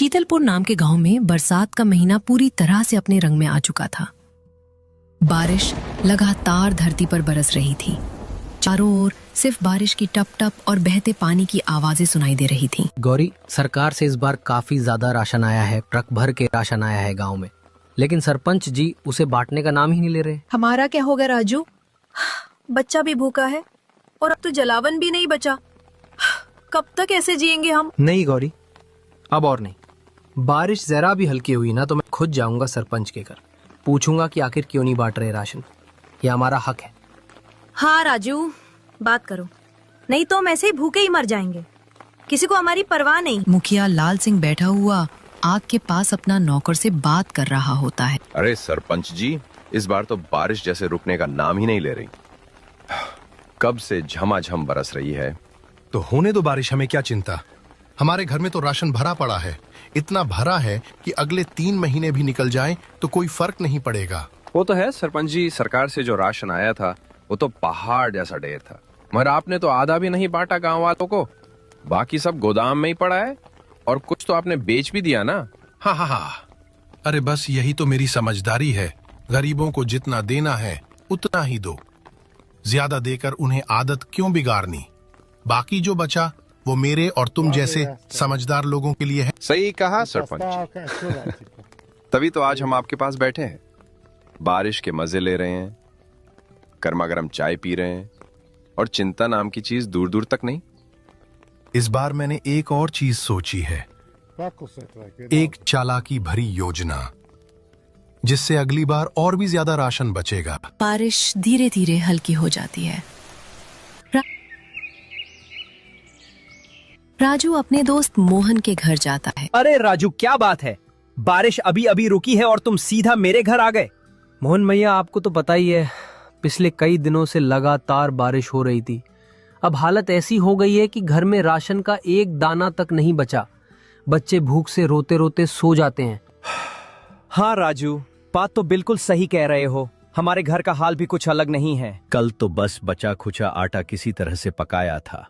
शीतलपुर नाम के गांव में बरसात का महीना पूरी तरह से अपने रंग में आ चुका था। बारिश लगातार धरती पर बरस रही थी। चारों ओर सिर्फ बारिश की टप टप और बहते पानी की आवाजें सुनाई दे रही थीं। गौरी, सरकार से इस बार काफी ज्यादा राशन आया है, ट्रक भर के राशन आया है गांव में, लेकिन सरपंच जी उसे बांटने का नाम ही नहीं ले रहे। हमारा क्या होगा राजू? बच्चा भी भूखा है और अब तो जलावन भी नहीं बचा। कब तक ऐसे जिएंगे हम? नहीं गौरी, अब और नहीं। बारिश जरा भी हल्की हुई ना तो मैं खुद जाऊंगा सरपंच के घर, पूछूंगा कि आखिर क्यों नहीं बांट रहे राशन। ये हमारा हक है। हाँ राजू, बात करो, नहीं तो हम ऐसे ही भूखे ही मर जाएंगे। किसी को हमारी परवाह नहीं। मुखिया लाल सिंह बैठा हुआ आग के पास अपना नौकर से बात कर रहा होता है। अरे सरपंच जी, इस बार तो बारिश जैसे रुकने का नाम ही नहीं ले रही। कब से झमाझम बरस रही है। तो होने दो बारिश, हमें क्या चिंता। हमारे घर में तो राशन भरा पड़ा है, इतना भरा है कि अगले 3 महीने भी निकल जाएं तो कोई फर्क नहीं पड़ेगा। वो तो है सरपंच जी, सरकार से जो राशन आया था वो तो पहाड़ जैसा ढेर था, मगर आपने तो आधा भी नहीं बांटा गांव वालों को। बाकी सब गोदाम में ही पड़ा है और कुछ तो आपने बेच भी दिया ना। हाँ, अरे बस यही तो मेरी समझदारी है। गरीबों को जितना देना है उतना ही दो, ज्यादा देकर उन्हें आदत क्यों बिगाड़नी। बाकी जो बचा वो मेरे और तुम जैसे समझदार लोगों के लिए है। सही कहा सरपंच। तभी तो आज हम आपके पास बैठे हैं, बारिश के मजे ले रहे हैं, गर्मा गर्म चाय पी रहे हैं और चिंता नाम की चीज दूर दूर तक नहीं। इस बार मैंने एक और चीज सोची है, एक चालाकी भरी योजना, जिससे अगली बार और भी ज्यादा राशन बचेगा। बारिश धीरे धीरे हल्की हो जाती है। राजू अपने दोस्त मोहन के घर जाता है। अरे राजू, क्या बात है? बारिश अभी अभी रुकी है और तुम सीधा मेरे घर आ गए। मोहन भैया, आपको तो पता ही है, पिछले कई दिनों से लगातार बारिश हो रही थी। अब हालत ऐसी हो गई है कि घर में राशन का एक दाना तक नहीं बचा। बच्चे भूख से रोते रोते सो जाते हैं। हाँ राजू, बात तो बिल्कुल सही कह रहे हो। हमारे घर का हाल भी कुछ अलग नहीं है। कल तो बस बचा खुचा आटा किसी तरह से पकाया था,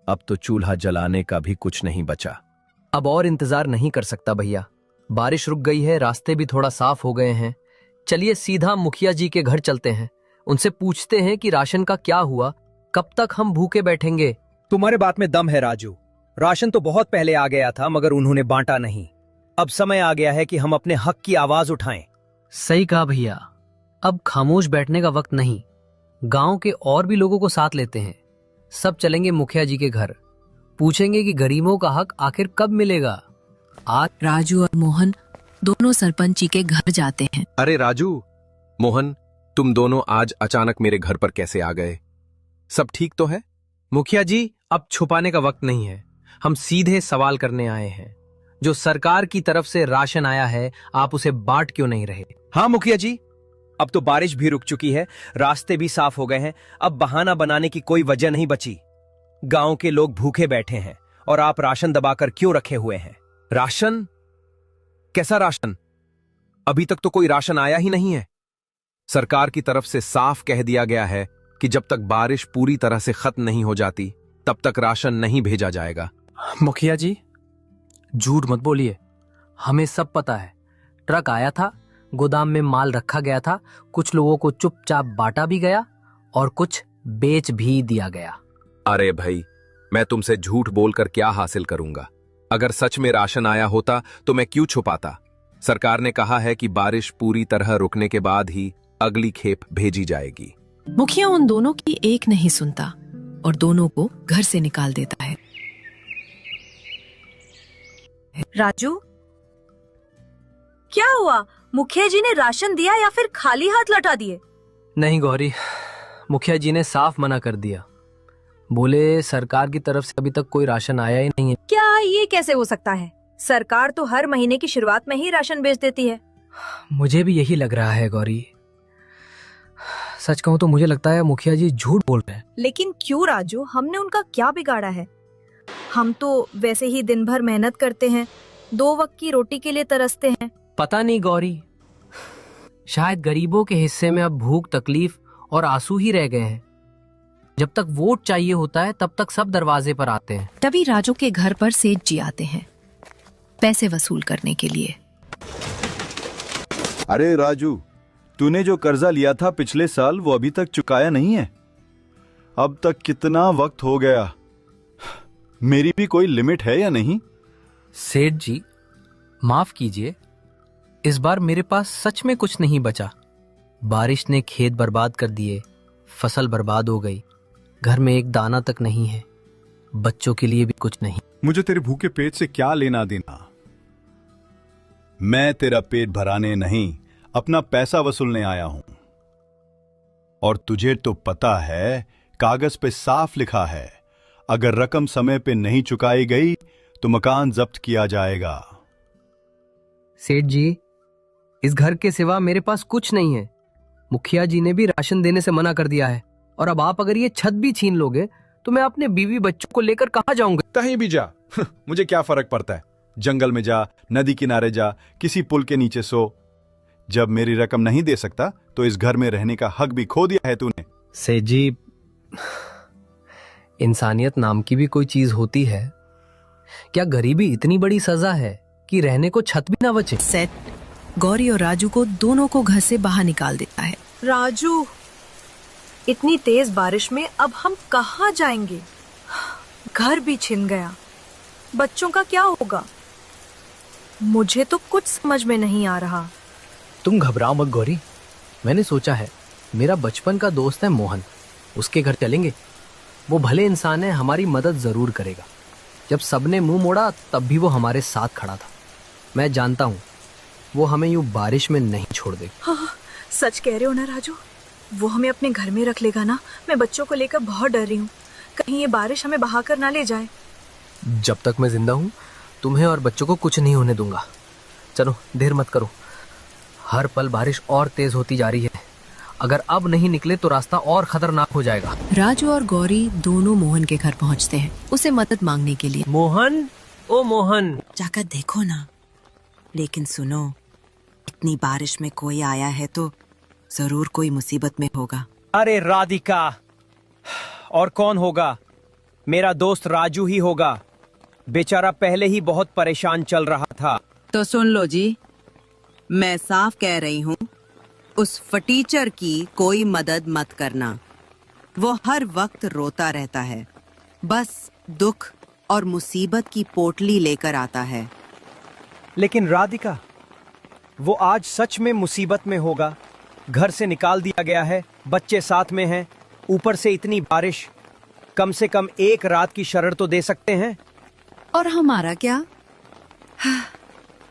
अब तो चूल्हा जलाने का भी कुछ नहीं बचा। अब और इंतजार नहीं कर सकता भैया, बारिश रुक गई है, रास्ते भी थोड़ा साफ हो गए हैं। चलिए सीधा मुखिया जी के घर चलते हैं, उनसे पूछते हैं कि राशन का क्या हुआ, कब तक हम भूखे बैठेंगे। तुम्हारे बात में दम है राजू। राशन तो बहुत पहले आ गया था, मगर उन्होंने बांटा नहीं। अब समय आ गया है कि हम अपने हक की आवाज उठाएं। सही कहा भैया, अब खामोश बैठने का वक्त नहीं। गांव के और भी लोगों को साथ लेते हैं, सब चलेंगे मुखिया जी के घर, पूछेंगे कि गरीबों का हक आखिर कब मिलेगा। आज राजू और मोहन दोनों सरपंच जी के घर जाते हैं। अरे राजू, मोहन, तुम दोनों आज अचानक मेरे घर पर कैसे आ गए? सब ठीक तो है? मुखिया जी, अब छुपाने का वक्त नहीं है, हम सीधे सवाल करने आए हैं। जो सरकार की तरफ से राशन आया है, आप उसे बांट क्यों नहीं रहे? हाँ मुखिया जी, अब तो बारिश भी रुक चुकी है, रास्ते भी साफ हो गए हैं। अब बहाना बनाने की कोई वजह नहीं बची। गांव के लोग भूखे बैठे हैं और आप राशन दबाकर क्यों रखे हुए हैं? राशन? कैसा राशन? अभी तक तो कोई राशन आया ही नहीं है। सरकार की तरफ से साफ कह दिया गया है कि जब तक बारिश पूरी तरह से खत्म नहीं हो जाती तब तक राशन नहीं भेजा जाएगा। मुखिया जी, झूठ मत बोलिए, हमें सब पता है। ट्रक आया था, गोदाम में माल रखा गया था, कुछ लोगों को चुपचाप बांटा भी गया और कुछ बेच भी दिया गया। अरे भाई, मैं तुमसे झूठ बोलकर क्या हासिल करूंगा? अगर सच में राशन आया होता तो मैं क्यों छुपाता? सरकार ने कहा है कि बारिश पूरी तरह रुकने के बाद ही अगली खेप भेजी जाएगी। मुखिया उन दोनों की एक नहीं सुनता और दोनों को घर से निकाल देता है। राजू, क्या हुआ? मुखिया जी ने राशन दिया या फिर खाली हाथ लौटा दिए? नहीं गौरी, मुखिया जी ने साफ मना कर दिया। बोले सरकार की तरफ से अभी तक कोई राशन आया ही नहीं है। क्या ये कैसे हो सकता है? सरकार तो हर महीने की शुरुआत में ही राशन भेज देती है। मुझे भी यही लग रहा है गौरी। सच कहूँ तो मुझे लगता है मुखिया जी झूठ बोल रहे हैं। लेकिन क्यों राजू, हमने उनका क्या बिगाड़ा है? हम तो वैसे ही दिन भर मेहनत करते हैं, 2 वक्त की रोटी के लिए तरसते हैं। पता नहीं गौरी, शायद गरीबों के हिस्से में अब भूख, तकलीफ और आंसू ही रह गए हैं। जब तक वोट चाहिए होता है तब तक सब दरवाजे पर आते हैं। तभी राजू के घर पर सेठ जी आते हैं। पैसे वसूल करने के लिए। अरे राजू, तूने जो कर्जा लिया था पिछले साल वो अभी तक चुकाया नहीं है। अब तक कितना वक्त हो गया। मेरी भी कोई लिमिट है या नहीं? सेठ जी, माफ कीजिए, इस बार मेरे पास सच में कुछ नहीं बचा। बारिश ने खेत बर्बाद कर दिए, फसल बर्बाद हो गई, घर में एक दाना तक नहीं है, बच्चों के लिए भी कुछ नहीं। मुझे तेरे भूखे पेट से क्या लेना देना। मैं तेरा पेट भराने नहीं, अपना पैसा वसूलने आया हूं। और तुझे तो पता है, कागज पे साफ लिखा है, अगर रकम समय पे नहीं चुकाई गई तो मकान जब्त किया जाएगा। सेठ जी, इस घर के सिवा मेरे पास कुछ नहीं है। मुखिया जी ने भी राशन देने से मना कर दिया है, और अब आप अगर ये छत भी छीन लोगे तो मैं अपने बीवी बच्चों को लेकर कहां जाऊंगा? कहीं भी जा, मुझे क्या फर्क पड़ता है। जंगल में जा, नदी किनारे जा, किसी पुल के नीचे सो। जब मेरी रकम नहीं दे सकता तो इस घर में रहने का हक भी खो दिया है तूने। सेठ जी, इंसानियत नाम की भी कोई चीज होती है क्या? गरीबी इतनी बड़ी सजा है कि रहने को छत भी ना बचे। सेठ गौरी और राजू को दोनों को घर से बाहर निकाल देता है। राजू, इतनी तेज बारिश में अब हम कहाँ जाएंगे? घर भी छिन गया, बच्चों का क्या होगा? मुझे तो कुछ समझ में नहीं आ रहा। तुम घबराओ मत गौरी, मैंने सोचा है, मेरा बचपन का दोस्त है मोहन, उसके घर चलेंगे। वो भले इंसान है, हमारी मदद जरूर करेगा। जब सबने मुंह मोड़ा तब भी वो हमारे साथ खड़ा था। मैं जानता हूँ वो हमें यूं बारिश में नहीं छोड़ देगा। हाँ, सच कह रहे हो ना राजू, वो हमें अपने घर में रख लेगा ना। मैं बच्चों को लेकर बहुत डर रही हूँ, कहीं ये बारिश हमें बहाकर ना ले जाए। जब तक मैं जिंदा हूँ तुम्हें और बच्चों को कुछ नहीं होने दूंगा। चलो, देर मत करो, हर पल बारिश और तेज होती जा रही है। अगर अब नहीं निकले तो रास्ता और खतरनाक हो जाएगा। राजू और गौरी दोनों मोहन के घर पहुंचते हैं उसे मदद मांगने के लिए। मोहन, ओ मोहन, जाकर देखो ना। लेकिन सुनो, इतनी बारिश में कोई आया है तो जरूर कोई मुसीबत में होगा। अरे राधिका, और कौन होगा? मेरा दोस्त राजू ही होगा। बेचारा पहले ही बहुत परेशान चल रहा था। तो सुन लो जी, मैं साफ कह रही हूँ, उस फटीचर की कोई मदद मत करना। वो हर वक्त रोता रहता है, बस दुख और मुसीबत की पोटली लेकर आता है। लेकिन राधिका, वो आज सच में मुसीबत में होगा। घर से निकाल दिया गया है, बच्चे साथ में हैं, ऊपर से इतनी बारिश। कम से कम एक रात की शरण तो दे सकते हैं। और हमारा क्या?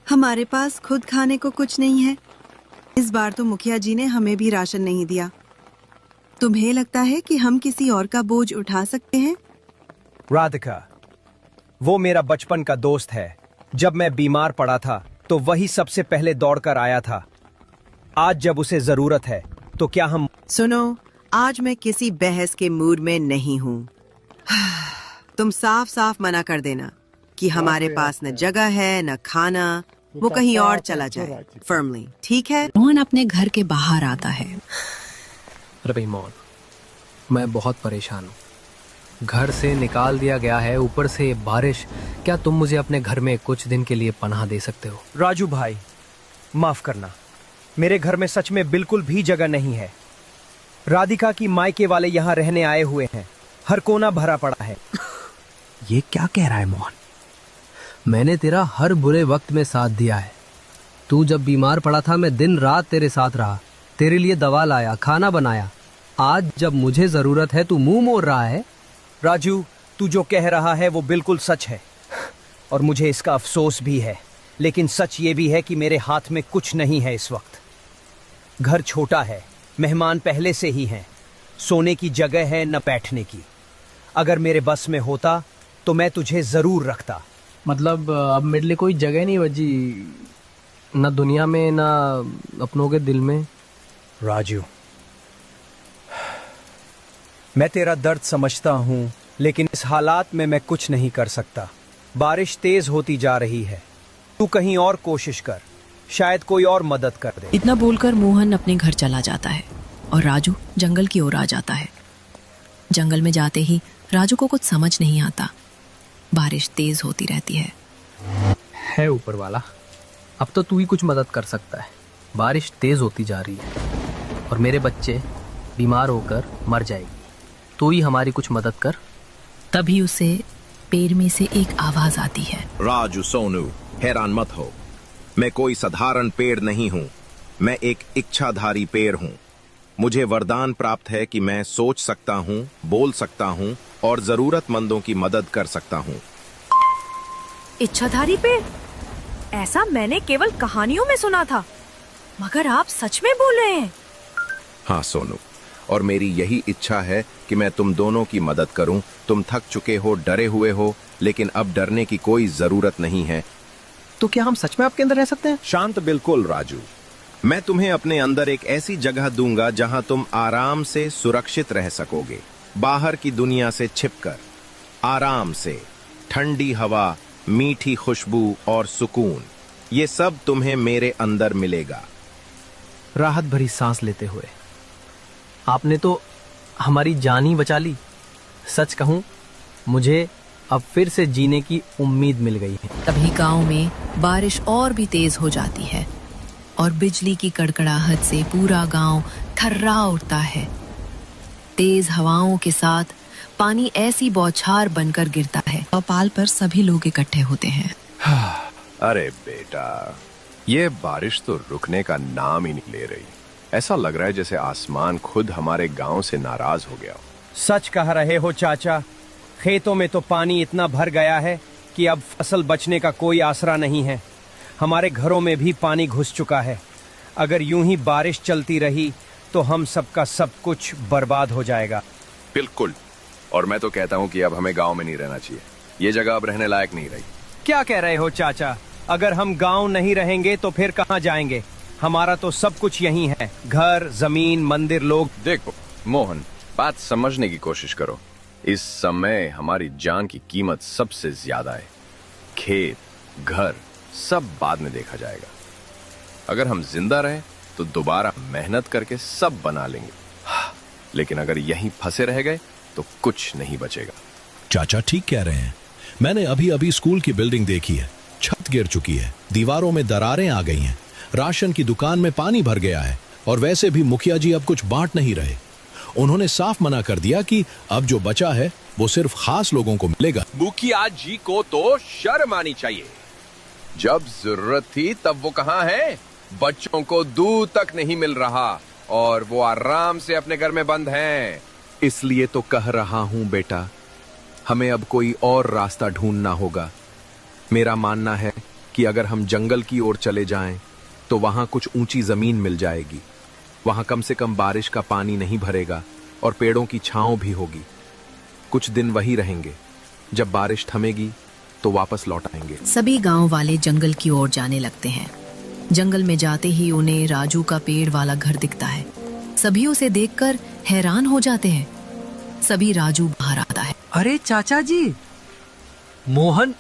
हमारे पास खुद खाने को कुछ नहीं है। इस बार तो मुखिया जी ने हमें भी राशन नहीं दिया। तुम्हें लगता है कि हम किसी और का बोझ उठा सकते हैं? राधिका, वो मेरा बचपन का दोस्त है। जब मैं बीमार पड़ा था तो वही सबसे पहले दौड़कर आया था। आज जब उसे जरूरत है तो क्या हम... सुनो, आज मैं किसी बहस के मूड में नहीं हूँ। तुम साफ साफ मना कर देना कि हमारे पास न जगह है न खाना। वो कहीं और चला जाए, फर्मली, ठीक है? मोहन अपने घर के बाहर आता है। अरे भाई मोहन, मैं बहुत परेशान हूँ। घर से निकाल दिया गया है, ऊपर से बारिश। क्या तुम मुझे अपने घर में कुछ दिन के लिए पनाह दे सकते हो? राजू भाई, माफ करना, मेरे घर में सच में बिल्कुल भी जगह नहीं है। राधिका की मायके वाले यहाँ रहने आए हुए हैं, हर कोना भरा पड़ा है। ये क्या कह रहा है मोहन? मैंने तेरा हर बुरे वक्त में साथ दिया है। तू जब बीमार पड़ा था मैं दिन रात तेरे साथ रहा, तेरे लिए दवा लाया, खाना बनाया। आज जब मुझे जरूरत है तू मुंह मोड़ रहा है। राजू, तू जो कह रहा है वो बिल्कुल सच है और मुझे इसका अफसोस भी है। लेकिन सच ये भी है कि मेरे हाथ में कुछ नहीं है इस वक्त। घर छोटा है, मेहमान पहले से ही हैं, सोने की जगह है न बैठने की। अगर मेरे बस में होता तो मैं तुझे जरूर रखता। मतलब अब मेरे लिए कोई जगह नहीं बची, न दुनिया में न अपनों के दिल में। राजू, मैं तेरा दर्द समझता हूँ, लेकिन इस हालात में मैं कुछ नहीं कर सकता। बारिश तेज होती जा रही है, तू कहीं और कोशिश कर, शायद कोई और मदद कर दे। इतना बोलकर मोहन अपने घर चला जाता है और राजू जंगल की ओर आ जाता है। जंगल में जाते ही राजू को कुछ समझ नहीं आता। बारिश तेज होती रहती है। है ऊपर वाला, अब तो तू ही कुछ मदद कर सकता है। बारिश तेज होती जा रही है और मेरे बच्चे बीमार होकर मर जाएंगे, तू ही हमारी कुछ मदद कर। तभी उसे पेड़ में से एक आवाज आती है। राजू सोनू, हैरान मत हो, मैं कोई साधारण पेड़ नहीं हूँ, मैं एक इच्छाधारी पेड़ हूँ। मुझे वरदान प्राप्त है कि मैं सोच सकता हूँ, बोल सकता हूँ और जरूरतमंदों की मदद कर सकता हूँ। इच्छाधारी पेड़? ऐसा मैंने केवल कहानियों में सुना था, मगर आप सच में बोल रहे हैं? हाँ सोनू, और मेरी यही इच्छा है कि मैं तुम दोनों की मदद करूं। तुम थक चुके हो, डरे हुए हो, लेकिन अब डरने की कोई जरूरत नहीं है। तो क्या हम सच में आपके अंदर रह सकते हैं? शांत बिल्कुल राजू, मैं तुम्हें अपने अंदर एक ऐसी जगह दूंगा जहां तुम आराम से सुरक्षित रह सकोगे, बाहर की दुनिया से छिपकर, आराम से। ठंडी हवा, मीठी खुशबू और सुकून, ये सब तुम्हें मेरे अंदर मिलेगा। राहत भरी सांस लेते हुए, आपने तो हमारी जान ही बचा ली। सच कहूं, मुझे अब फिर से जीने की उम्मीद मिल गई है। तभी गांव में बारिश और भी तेज हो जाती है और बिजली की कड़कड़ाहट से पूरा गांव थर्रा उठता है। तेज हवाओं के साथ पानी ऐसी बौछार बनकर गिरता है, चौपाल पर सभी लोग इकट्ठे होते हैं। अरे बेटा, ये बारिश तो रुकने का नाम ही नहीं ले रही। ऐसा लग रहा है जैसे आसमान खुद हमारे गांव से नाराज हो गया हो। सच कह रहे हो चाचा, खेतों में तो पानी इतना भर गया है कि अब फसल बचने का कोई आसरा नहीं है। हमारे घरों में भी पानी घुस चुका है। अगर यूं ही बारिश चलती रही तो हम सबका सब कुछ बर्बाद हो जाएगा। बिल्कुल, और मैं तो कहता हूँ कि अब हमें गांव में नहीं रहना चाहिए। ये जगह अब रहने लायक नहीं रही। क्या कह रहे हो चाचा? अगर हम गांव नहीं रहेंगे तो फिर कहाँ जाएंगे? हमारा तो सब कुछ यहीं है, घर, जमीन, मंदिर, लोग। देखो मोहन, बात समझने की कोशिश करो। इस समय हमारी जान की कीमत सबसे ज्यादा है। खेत, घर सब बाद में देखा जाएगा। अगर हम जिंदा रहे तो दोबारा मेहनत करके सब बना लेंगे, लेकिन अगर यहीं फंसे रह गए तो कुछ नहीं बचेगा। चाचा ठीक कह रहे हैं। मैंने अभी अभी स्कूल की बिल्डिंग देखी है, छत गिर चुकी है, दीवारों में दरारें आ गई हैं, राशन की दुकान में पानी भर गया है, और वैसे भी मुखिया जी अब कुछ बांट नहीं रहे। उन्होंने साफ मना कर दिया कि अब जो बचा है वो सिर्फ खास लोगों को मिलेगा। मुखिया जी को तो शर्म आनी चाहिए। जब जरूरत थी तब वो कहाँ है? बच्चों को दूध तक नहीं मिल रहा और वो आराम से अपने घर में बंद हैं। इसलिए तो कह रहा हूं बेटा, हमें अब कोई और रास्ता ढूंढना होगा। मेरा मानना है कि अगर हम जंगल की ओर चले जाएं तो वहां कुछ ऊंची जमीन मिल जाएगी। वहां कम से कम बारिश का पानी नहीं भरेगा और पेड़ों की छांव भी होगी। कुछ दिन वहीं रहेंगे, जब बारिश थमेगी तो वापस लौट आएंगे। सभी गांव वाले जंगल की ओर जाने लगते हैं। जंगल में जाते ही उन्हें राजू का पेड़ वाला घर दिखता है। सभी उसे देखकर हैरान हो जाते हैं। सभी राजू बाहर आता है। अरे चाचा जी, मोहन,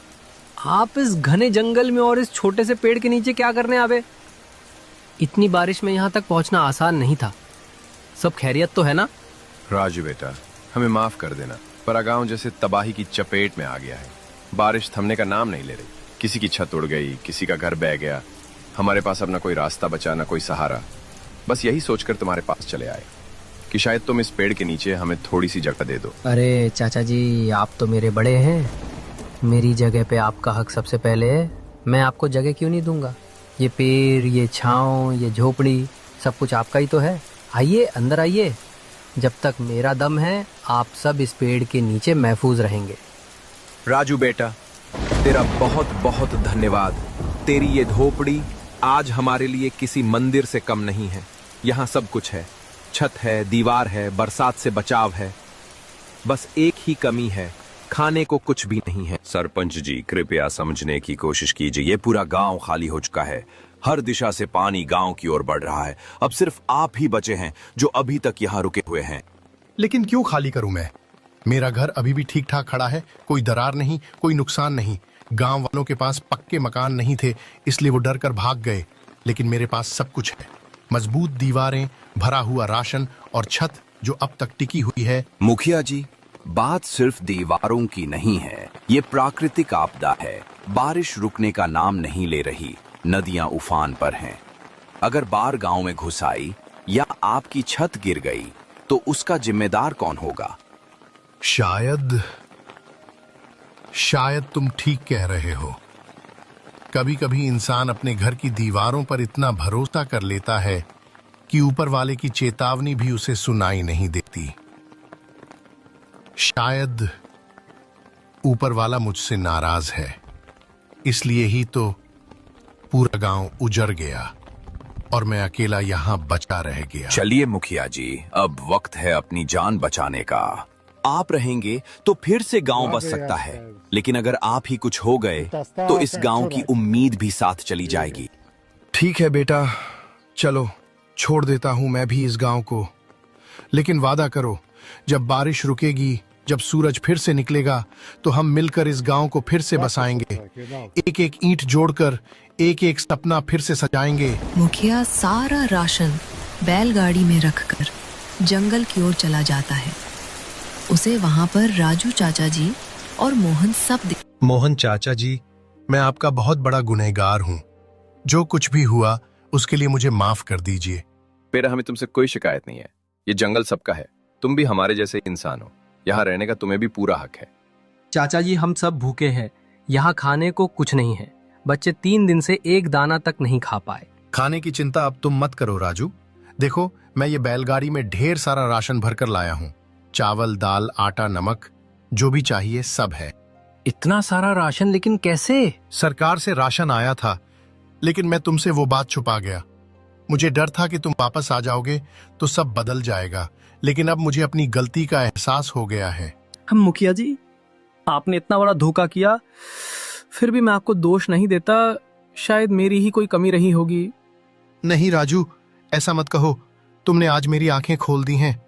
आप इस घने जंगल में और इस छोटे से पेड़ के नीचे क्या करने आवे? इतनी बारिश में यहाँ तक पहुँचना आसान नहीं था। सब खैरियत तो है ना? राजू बेटा, हमें माफ कर देना, पर गांव जैसे तबाही की चपेट में आ गया है। बारिश थमने का नाम नहीं ले रही। किसी की छत उड़ गई, किसी का घर बह गया। हमारे पास अब ना कोई रास्ता बचा, ना कोई सहारा। बस यही सोचकर तुम्हारे पास चले आए कि शायद तुम इस पेड़ के नीचे हमें थोड़ी सी जगह दे दो। अरे चाचा जी, आप तो मेरे बड़े हैं। मेरी जगह पे आपका हक सबसे पहले है। मैं आपको जगह क्यों नहीं दूंगा? ये पेड़, ये छांव, ये झोपड़ी, सब कुछ आपका ही तो है। आइए, अंदर आइए। जब तक मेरा दम है आप सब इस पेड़ के नीचे महफूज रहेंगे। राजू बेटा, तेरा बहुत बहुत धन्यवाद। तेरी ये झोपड़ी आज हमारे लिए किसी मंदिर से कम नहीं है। यहाँ सब कुछ है, छत है, दीवार है, बरसात से बचाव है। बस एक ही कमी है, खाने को कुछ भी नहीं है। सरपंच जी, कृपया समझने की कोशिश कीजिए। ये पूरा गांव खाली हो चुका है। हर दिशा से पानी गांव की ओर बढ़ रहा है। अब सिर्फ आप ही बचे हैं जो अभी तक यहाँ रुके हुए हैं। लेकिन क्यों खाली करूं मैं? मेरा घर अभी भी ठीक ठाक खड़ा है, कोई दरार नहीं, कोई नुकसान नहीं। गांव वालों के पास पक्के मकान नहीं थे, इसलिए वो डर कर भाग गए। लेकिन मेरे पास सब कुछ है, मजबूत दीवारें, भरा हुआ राशन और छत जो अब तक टिकी हुई है। मुखिया जी, बात सिर्फ दीवारों की नहीं है, ये प्राकृतिक आपदा है। बारिश रुकने का नाम नहीं ले रही, नदियां उफान पर हैं। अगर बाढ़ गांव में घुस आई या आपकी छत गिर गई तो उसका जिम्मेदार कौन होगा? शायद तुम ठीक कह रहे हो। कभी कभी इंसान अपने घर की दीवारों पर इतना भरोसा कर लेता है कि ऊपर वाले की चेतावनी भी उसे सुनाई नहीं देती। शायद ऊपर वाला मुझसे नाराज है, इसलिए ही तो पूरा गांव उजड़ गया और मैं अकेला यहां बचा रह गया। चलिए मुखिया जी, अब वक्त है अपनी जान बचाने का। आप रहेंगे तो फिर से गांव बच सकता है, लेकिन अगर आप ही कुछ हो गए तो इस गांव की उम्मीद भी साथ चली जाएगी। ठीक है बेटा, चलो छोड़ देता हूं मैं भी इस गांव को, लेकिन वादा करो जब बारिश रुकेगी, जब सूरज फिर से निकलेगा तो हम मिलकर इस गांव को फिर से बसाएंगे। एक एक ईंट जोड़कर एक एक सपना फिर से सजाएंगे। मुखिया सारा राशन बैलगाड़ी में रखकर जंगल की ओर चला जाता है। उसे वहां पर राजू चाचा जी और मोहन सब मोहन चाचा जी, मैं आपका बहुत बड़ा गुनहगार हूँ। जो कुछ भी हुआ उसके लिए मुझे माफ कर दीजिए। बेटा, हमें तुमसे कोई शिकायत नहीं है। ये जंगल सबका है, तुम भी हमारे जैसे इंसान हो। यहाँ रहने का तुम्हें भी पूरा हक है। चाचा जी, हम सब भूखे हैं, यहाँ खाने को कुछ नहीं है। बच्चे 3 दिन से एक दाना तक नहीं खा पाए। खाने की चिंता अब तुम मत करो राजू। देखो, मैं ये बैलगाड़ी में ढेर सारा राशन भरकर लाया हूँ। चावल, दाल, आटा, नमक, जो भी चाहिए सब है। इतना सारा राशन, लेकिन कैसे? सरकार से राशन आया था, लेकिन मैं तुमसे वो बात छुपा गया। मुझे डर था कि तुम वापस आ जाओगे तो सब बदल जाएगा, लेकिन अब मुझे अपनी गलती का एहसास हो गया है। हम मुखिया जी, आपने इतना बड़ा धोखा किया, फिर भी मैं आपको दोष नहीं देता। शायद मेरी ही कोई कमी रही होगी। नहीं राजू, ऐसा मत कहो। तुमने आज मेरी आंखें खोल दी हैं।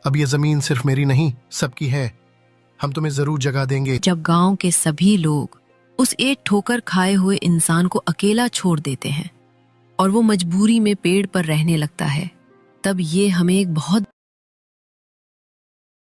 अब ये जमीन सिर्फ मेरी नहीं, सबकी है। हम तुम्हें जरूर जगह देंगे। जब गांव के सभी लोग उस एक ठोकर खाए हुए इंसान को अकेला छोड़ देते हैं और वो मजबूरी में पेड़ पर रहने लगता है, तब ये हमें एक बहुत